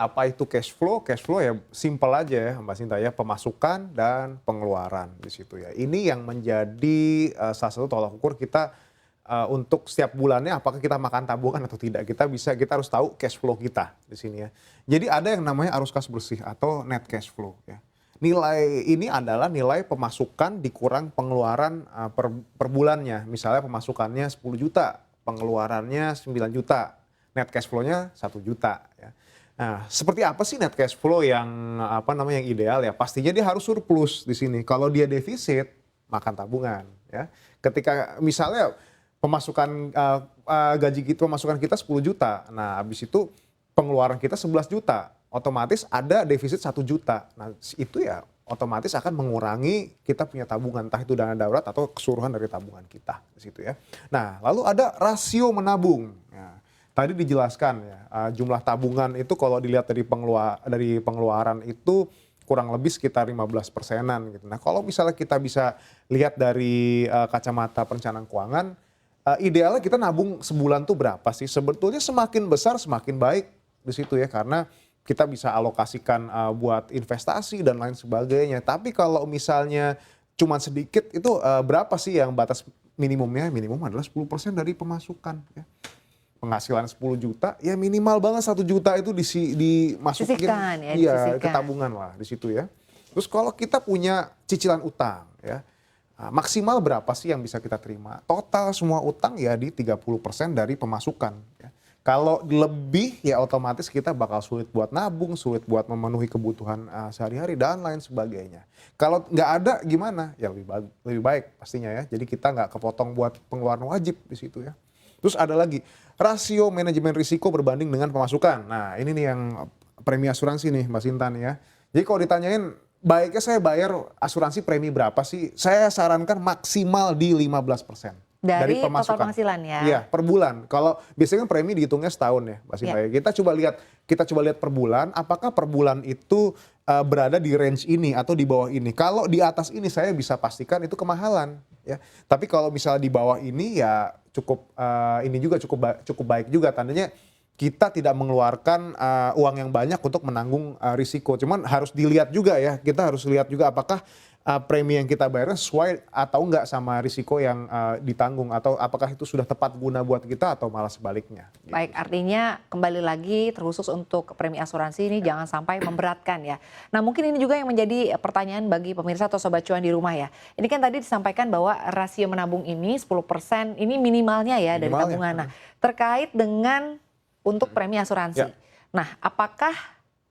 Apa itu cash flow? Cash flow ya simpel aja ya Mbak Sinta ya, pemasukan dan pengeluaran di situ ya. Ini yang menjadi salah satu tolak ukur kita untuk setiap bulannya apakah kita makan tabungan atau tidak. Kita harus tahu cash flow kita di sini ya. Jadi ada yang namanya arus kas bersih atau net cash flow ya. Nilai ini adalah nilai pemasukan dikurang pengeluaran per bulannya. Misalnya pemasukannya 10 juta, pengeluarannya 9 juta, net cash flow-nya 1 juta ya. Nah, seperti apa sih net cash flow yang yang ideal ya? Pastinya dia harus surplus di sini. Kalau dia defisit, makan tabungan ya. Ketika misalnya pemasukan kita 10 juta. Nah, habis itu pengeluaran kita 11 juta. Otomatis ada defisit 1 juta. Nah, itu ya otomatis akan mengurangi kita punya tabungan, entah itu dana darurat atau keseluruhan dari tabungan kita di situ ya. Nah, lalu ada rasio menabung. Nah, tadi dijelaskan ya, jumlah tabungan itu kalau dilihat dari pengeluaran itu kurang lebih sekitar 15%-an gitu. Nah, kalau misalnya kita bisa lihat dari kacamata perencanaan keuangan, idealnya kita nabung sebulan tuh berapa sih? Sebetulnya semakin besar semakin baik di situ ya, karena kita bisa alokasikan buat investasi dan lain sebagainya. Tapi kalau misalnya cuma sedikit itu berapa sih yang batas minimumnya? Minimum adalah 10% dari pemasukan ya. Penghasilan 10 juta, ya minimal banget 1 juta itu dimasukin ke tabungan lah di situ ya. Terus kalau kita punya cicilan utang ya, maksimal berapa sih yang bisa kita terima? Total semua utang ya di 30% dari pemasukan ya. Kalau lebih ya otomatis kita bakal sulit buat nabung, sulit buat memenuhi kebutuhan sehari-hari dan lain sebagainya. Kalau nggak ada gimana? Ya lebih baik pastinya ya. Jadi kita nggak kepotong buat pengeluaran wajib di situ ya. Terus ada lagi, rasio manajemen risiko berbanding dengan pemasukan. Nah, ini nih yang premi asuransi nih Mbak Sinta nih ya. Jadi kalau ditanyain, baiknya saya bayar asuransi premi berapa sih? Saya sarankan maksimal di 15%. Dari total penghasilan ya? Iya, per bulan. Kalau biasanya kan premi dihitungnya setahun ya Mbak Sinta ya. Kita coba lihat per bulan, apakah per bulan itu berada di range ini atau di bawah ini. Kalau di atas ini saya bisa pastikan itu kemahalan ya. Tapi kalau misalnya di bawah ini ya cukup baik juga, tandanya kita tidak mengeluarkan uang yang banyak untuk menanggung risiko. Cuman harus dilihat juga ya, kita harus lihat juga apakah premi yang kita bayar sesuai atau enggak sama risiko yang ditanggung, atau apakah itu sudah tepat guna buat kita atau malah sebaliknya. Gitu. Baik, artinya kembali lagi terkhusus untuk premi asuransi ini jangan sampai memberatkan ya. Nah, mungkin ini juga yang menjadi pertanyaan bagi pemirsa atau Sobat Cuan di rumah ya. Ini kan tadi disampaikan bahwa rasio menabung ini 10% ini minimalnya ya dari tabungan. Nah, terkait dengan untuk premi asuransi. Ya. Nah, apakah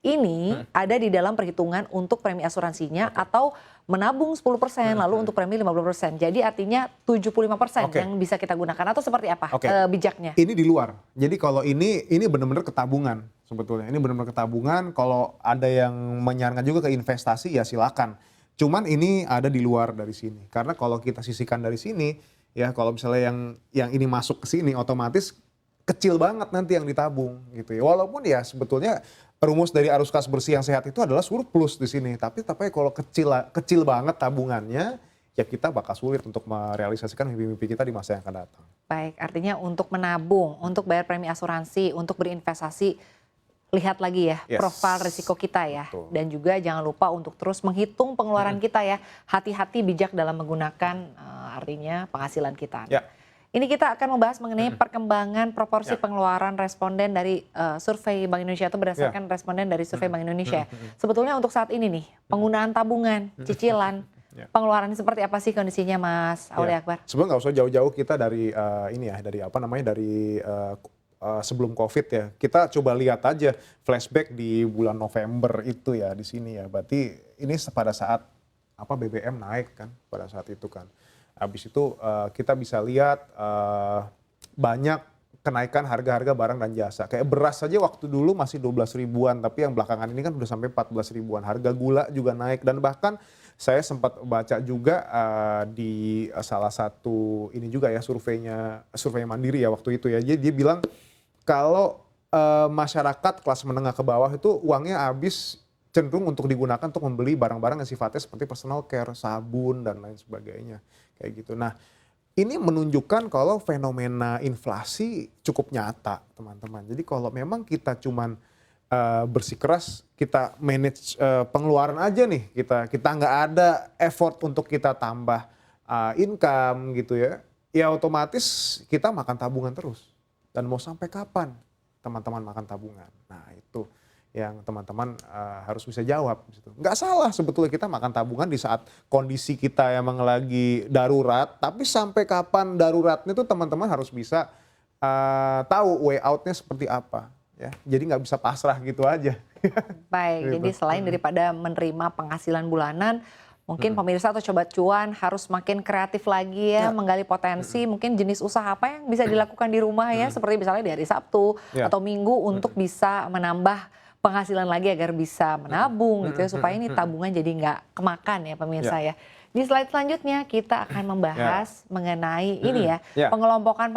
ini ada di dalam perhitungan untuk premi asuransinya atau menabung 10% lalu untuk premi 50%. Jadi artinya 75% yang bisa kita gunakan atau seperti apa bijaknya? Ini di luar. Jadi kalau ini benar-benar ketabungan sebetulnya. Ini benar-benar ketabungan. Kalau ada yang menyarankan juga ke investasi ya silakan. Cuman ini ada di luar dari sini. Karena kalau kita sisihkan dari sini ya, kalau misalnya yang ini masuk ke sini otomatis kecil banget nanti yang ditabung gitu ya. Walaupun ya sebetulnya rumus dari arus kas bersih yang sehat itu adalah surplus di sini. Tapi kalau kecil banget tabungannya, ya kita bakal sulit untuk merealisasikan mimpi-mimpi kita di masa yang akan datang. Baik, artinya untuk menabung, untuk bayar premi asuransi, untuk berinvestasi, lihat lagi ya profil risiko kita ya. Betul. Dan juga jangan lupa untuk terus menghitung pengeluaran kita ya. Hati-hati bijak dalam menggunakan artinya penghasilan kita. Ya. Ini kita akan membahas mengenai perkembangan proporsi pengeluaran responden dari survei Bank Indonesia atau berdasarkan responden dari survei Bank Indonesia. Sebetulnya untuk saat ini nih, penggunaan tabungan, cicilan, pengeluaran seperti apa sih kondisinya Mas Aulia Akbar? Sebenarnya nggak usah jauh-jauh kita dari sebelum COVID ya. Kita coba lihat aja flashback di bulan November itu ya di sini ya. Berarti ini pada saat BBM naik kan pada saat itu kan. Habis itu kita bisa lihat banyak kenaikan harga-harga barang dan jasa. Kayak beras saja waktu dulu masih 12 ribuan, tapi yang belakangan ini kan udah sampai 14 ribuan. Harga gula juga naik, dan bahkan saya sempat baca juga di salah satu ini juga ya survei Mandiri ya waktu itu ya. Jadi dia bilang kalau masyarakat kelas menengah ke bawah itu uangnya habis cenderung untuk digunakan untuk membeli barang-barang yang sifatnya seperti personal care, sabun dan lain sebagainya. Kayak gitu. Nah, ini menunjukkan kalau fenomena inflasi cukup nyata, teman-teman. Jadi kalau memang kita cuman bersikeras kita manage pengeluaran aja nih, kita nggak ada effort untuk kita tambah income gitu ya otomatis kita makan tabungan terus. Dan mau sampai kapan teman-teman makan tabungan? Nah itu yang teman-teman harus bisa jawab. Nggak salah sebetulnya kita makan tabungan di saat kondisi kita emang lagi darurat, tapi sampai kapan daruratnya itu teman-teman harus bisa tahu way out-nya seperti apa. Ya, jadi nggak bisa pasrah gitu aja. Baik, Gitu. jadi selain daripada menerima penghasilan bulanan, mungkin pemirsa atau Sobat Cuan harus makin kreatif lagi ya, menggali potensi, mungkin jenis usaha apa yang bisa dilakukan di rumah ya, seperti misalnya di hari Sabtu Ya. atau Minggu untuk bisa menambah penghasilan lagi agar bisa menabung gitu ya, supaya ini tabungan jadi nggak kemakan ya pemirsa ya. Di slide selanjutnya kita akan membahas mengenai ini ya, Ya. pengelompokan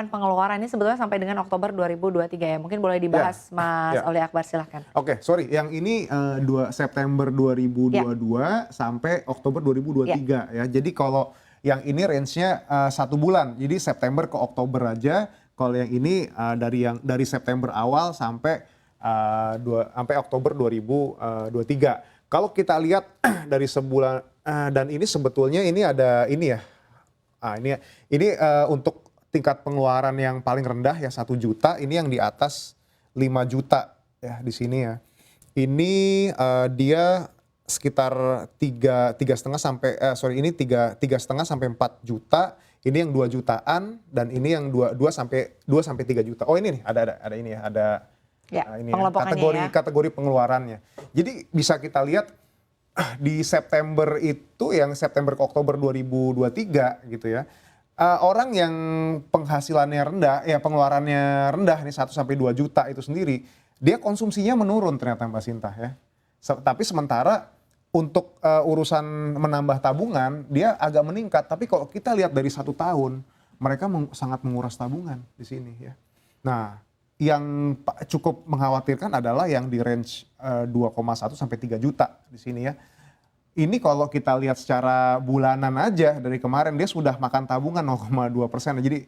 pengeluaran ini sebetulnya sampai dengan Oktober 2023 ya. Mungkin boleh dibahas Mas Ya. Aulia Akbar, silahkan. Oke, sorry. Yang ini 2 September 2022 sampai Oktober 2023 ya. Jadi kalau yang ini range-nya 1 bulan. Jadi September ke Oktober aja. Kalau yang ini dari September awal sampai sampai Oktober 2023. Kalau kita lihat dari sebulan dan ini sebetulnya ini ada ini ya. Ini untuk tingkat pengeluaran yang paling rendah ya 1 juta, ini yang di atas 5 juta ya di sini ya. Ini dia sekitar 3,5 sampai ini 3,5 sampai 4 juta. Ini yang 2 jutaan dan ini yang 2 sampai 3 juta. Oh ini nih ada ini ya, ada Ya, ini ya, pengelompokannya ya. kategori pengeluarannya. Jadi bisa kita lihat di September itu yang September ke Oktober 2023 gitu ya. Orang yang penghasilannya rendah, ya pengeluarannya rendah nih 1 sampai 2 juta itu sendiri, dia konsumsinya menurun ternyata Mbak Sinta ya. Tapi sementara untuk urusan menambah tabungan dia agak meningkat. Tapi kalau kita lihat dari 1 tahun, mereka sangat menguras tabungan di sini ya. Nah, yang cukup mengkhawatirkan adalah yang di range 2,1 sampai 3 juta di sini ya. Ini kalau kita lihat secara bulanan aja dari kemarin dia sudah makan tabungan 0,2%. Jadi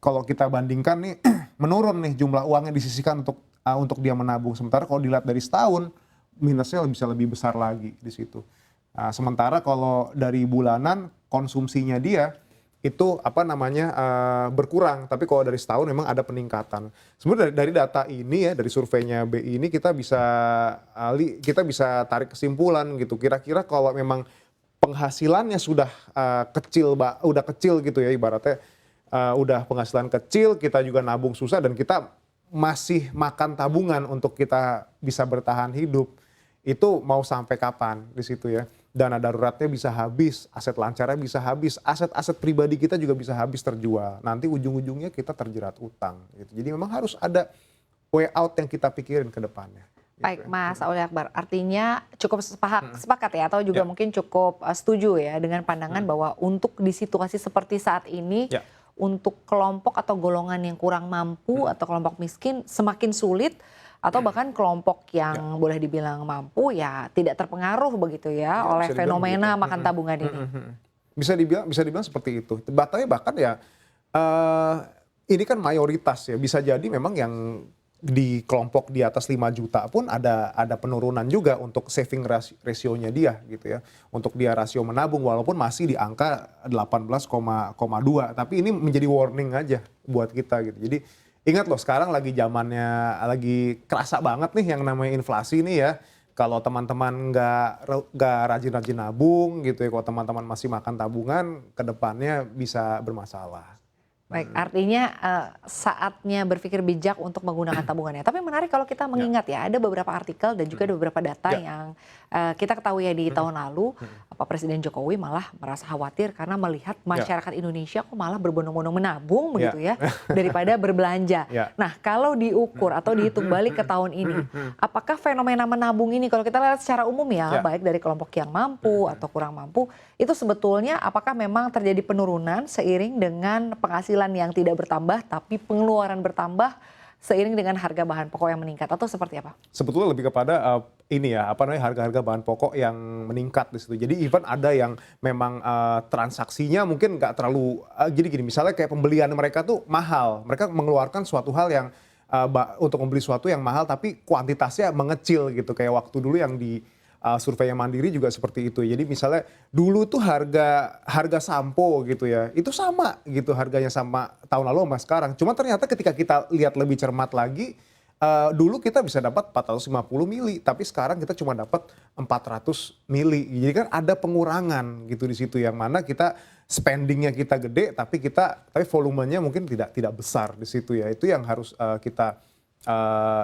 kalau kita bandingkan nih menurun nih jumlah uang yang disisihkan untuk dia menabung. Sementara kalau dilihat dari setahun minusnya bisa lebih besar lagi di situ. Nah, sementara kalau dari bulanan konsumsinya dia itu berkurang, tapi kalau dari setahun memang ada peningkatan. Sebenarnya dari data ini ya, dari surveinya BI ini kita bisa tarik kesimpulan gitu. Kira-kira kalau memang penghasilannya sudah kecil gitu ya, ibaratnya udah penghasilan kecil, kita juga nabung susah dan kita masih makan tabungan untuk kita bisa bertahan hidup. Itu mau sampai kapan di situ ya. Dana daruratnya bisa habis, aset lancarnya bisa habis, aset-aset pribadi kita juga bisa habis terjual. Nanti ujung-ujungnya kita terjerat utang. Gitu. Jadi memang harus ada way out yang kita pikirin ke depannya. Baik Mas Aulia Akbar, artinya cukup sepakat ya atau juga mungkin cukup setuju ya dengan pandangan bahwa untuk di situasi seperti saat ini untuk kelompok atau golongan yang kurang mampu atau kelompok miskin semakin sulit atau bahkan kelompok yang boleh dibilang mampu ya tidak terpengaruh begitu ya oleh fenomena makan tabungan ini. Bisa dibilang seperti itu. Bahkan ya ini kan mayoritas ya, bisa jadi memang yang di kelompok di atas 5 juta pun ada penurunan juga untuk saving rasionya dia gitu ya. Untuk dia rasio menabung walaupun masih di angka 18,2, tapi ini menjadi warning aja buat kita gitu. Jadi ingat loh, sekarang lagi zamannya lagi kerasa banget nih yang namanya inflasi nih ya. Kalau teman-teman nggak rajin-rajin nabung gitu ya, kalau teman-teman masih makan tabungan, ke depannya bisa bermasalah. Baik, artinya saatnya berpikir bijak untuk menggunakan tabungannya. Tapi menarik kalau kita mengingat ya, ada beberapa artikel dan juga ada beberapa data yang kita ketahui ya di tahun lalu, Pak Presiden Jokowi malah merasa khawatir karena melihat masyarakat Indonesia kok malah berbondong-bondong menabung begitu ya, daripada berbelanja. Nah, kalau diukur atau dihitung balik ke tahun ini, apakah fenomena menabung ini kalau kita lihat secara umum ya, baik dari kelompok yang mampu atau kurang mampu, itu sebetulnya apakah memang terjadi penurunan seiring dengan penghasilan yang tidak bertambah tapi pengeluaran bertambah seiring dengan harga bahan pokok yang meningkat atau seperti apa? Sebetulnya lebih kepada harga-harga bahan pokok yang meningkat di situ. Jadi even ada yang memang transaksinya mungkin nggak terlalu jadi gini, misalnya kayak pembelian mereka tuh mahal, mereka mengeluarkan suatu hal yang untuk membeli sesuatu yang mahal tapi kuantitasnya mengecil gitu. Kayak waktu dulu yang di survei yang Mandiri juga seperti itu. Jadi misalnya dulu tuh harga sampo gitu ya, itu sama gitu harganya sama tahun lalu sama sekarang. Cuma ternyata ketika kita lihat lebih cermat lagi, dulu kita bisa dapat 450 mili, tapi sekarang kita cuma dapat 400 mili. Jadi kan ada pengurangan gitu di situ, yang mana kita spendingnya kita gede, tapi volumenya mungkin tidak besar di situ ya. Itu yang harus kita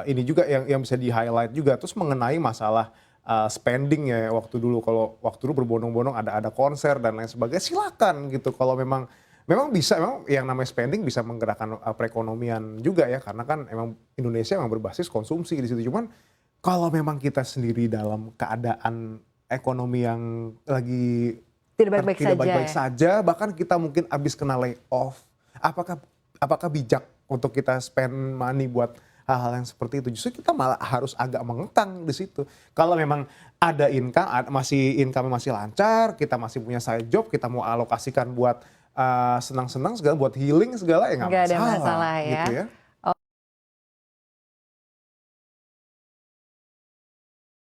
ini juga yang bisa di highlight juga. Terus mengenai masalah spending ya, kalau waktu dulu berbondong-bondong ada konser dan lain sebagainya, silakan gitu. Kalau memang bisa, memang yang namanya spending bisa menggerakkan perekonomian juga ya, karena kan emang Indonesia memang berbasis konsumsi di situ. Cuman kalau memang kita sendiri dalam keadaan ekonomi yang lagi Tidak baik-baik saja. saja, bahkan kita mungkin habis kena layoff, apakah bijak untuk kita spend money buat hal-hal yang seperti itu? Justru kita malah harus agak mengekang di situ. Kalau memang ada income masih lancar, kita masih punya side job, kita mau alokasikan buat senang-senang segala, buat healing segala, ya nggak Nggak ada masalah masalah ya. gitu ya.